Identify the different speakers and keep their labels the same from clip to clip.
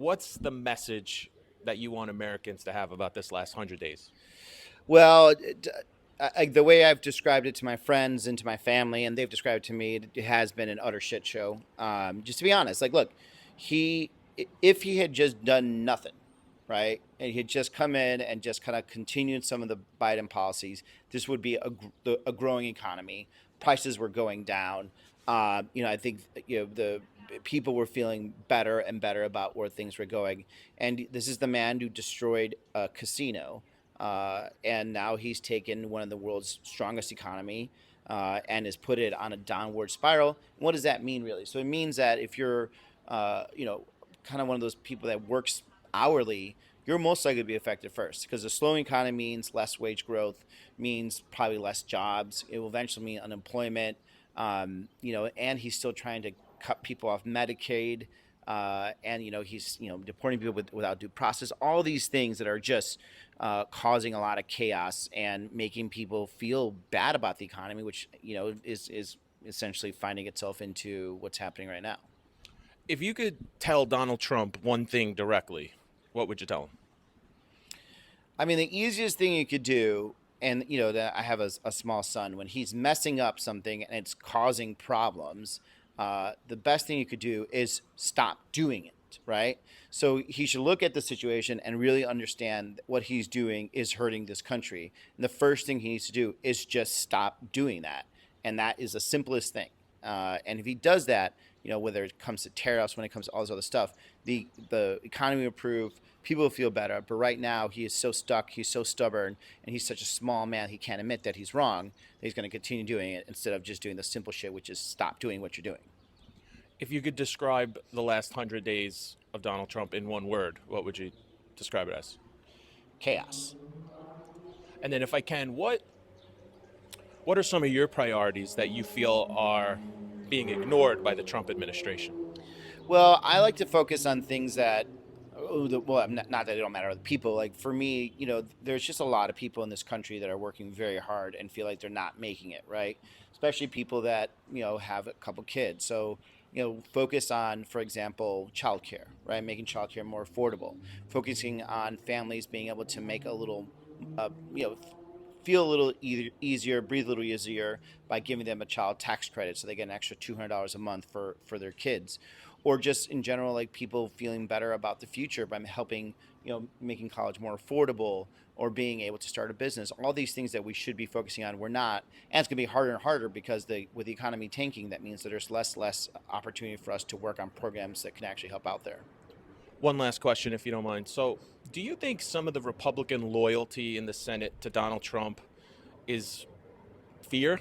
Speaker 1: What's the message that you want Americans to have about this last 100 days?
Speaker 2: Well, the way I've described it to my friends and to my family, and they've described it to me, it has been an utter shit show. Just to be honest, like, look, he if he had just done nothing, right, and he had just come in and just kind of continued some of the Biden policies, this would be a growing economy. Prices were going down. I think the people were feeling better and better about where things were going. And this is the man who destroyed a casino, and now he's taken one of the world's strongest economy and has put it on a downward spiral. And what does that mean, really? So it means that if you're, kind of one of those people that works hourly, you're most likely to be affected first because the slowing economy means less wage growth, means probably less jobs. It will eventually mean unemployment. And he's still trying to cut people off Medicaid. And he's deporting people without due process. All these things that are just causing a lot of chaos and making people feel bad about the economy, which is essentially finding itself into what's happening right now.
Speaker 1: If you could tell Donald Trump one thing directly, what would you tell him?
Speaker 2: I mean, the easiest thing you could do, and that I have a small son, when he's messing up something and it's causing problems, the best thing you could do is stop doing it, right? So he should look at the situation and really understand what he's doing is hurting this country. And the first thing he needs to do is just stop doing that. And that is the simplest thing. And if he does that, whether it comes to tariffs, when it comes to all this other stuff, the economy will improve, people will feel better. But right now, he is so stuck, he's so stubborn, and he's such a small man, he can't admit that he's wrong, that he's going to continue doing it instead of just doing the simple shit, which is stop doing what you're doing.
Speaker 1: If you could describe the last 100 days of Donald Trump in one word, what would you describe it as?
Speaker 2: Chaos.
Speaker 1: And then if I can, what are some of your priorities that you feel are being ignored by the Trump administration?
Speaker 2: Well, I like to focus on things that, well, not that it don't matter to the people. Like for me, there's just a lot of people in this country that are working very hard and feel like they're not making it, right? Especially people that, have a couple kids. So, focus on, for example, childcare, right? Making childcare more affordable, focusing on families being able to make a little, you know, feel a little easier, breathe a little easier by giving them a child tax credit so they get an extra $200 a month for their kids. Or just in general, like people feeling better about the future by helping, making college more affordable or being able to start a business. All these things that we should be focusing on, we're not. And it's going to be harder and harder because with the economy tanking, that means that there's less opportunity for us to work on programs that can actually help out there.
Speaker 1: One last question, if you don't mind. So, do you think some of the Republican loyalty in the Senate to Donald Trump is fear?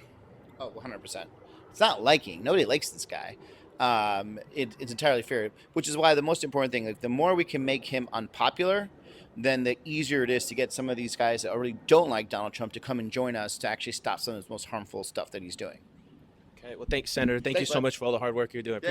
Speaker 2: Oh, 100%. It's not liking. Nobody likes this guy. It's entirely fair, which is why the most important thing, like the more we can make him unpopular, then the easier it is to get some of these guys that already don't like Donald Trump to come and join us to actually stop some of his most harmful stuff that he's doing.
Speaker 1: Okay, well, thanks, Senator. Thank you
Speaker 2: Thanks,
Speaker 1: so
Speaker 2: bud.
Speaker 1: much for all the hard work you're doing.
Speaker 2: Yeah.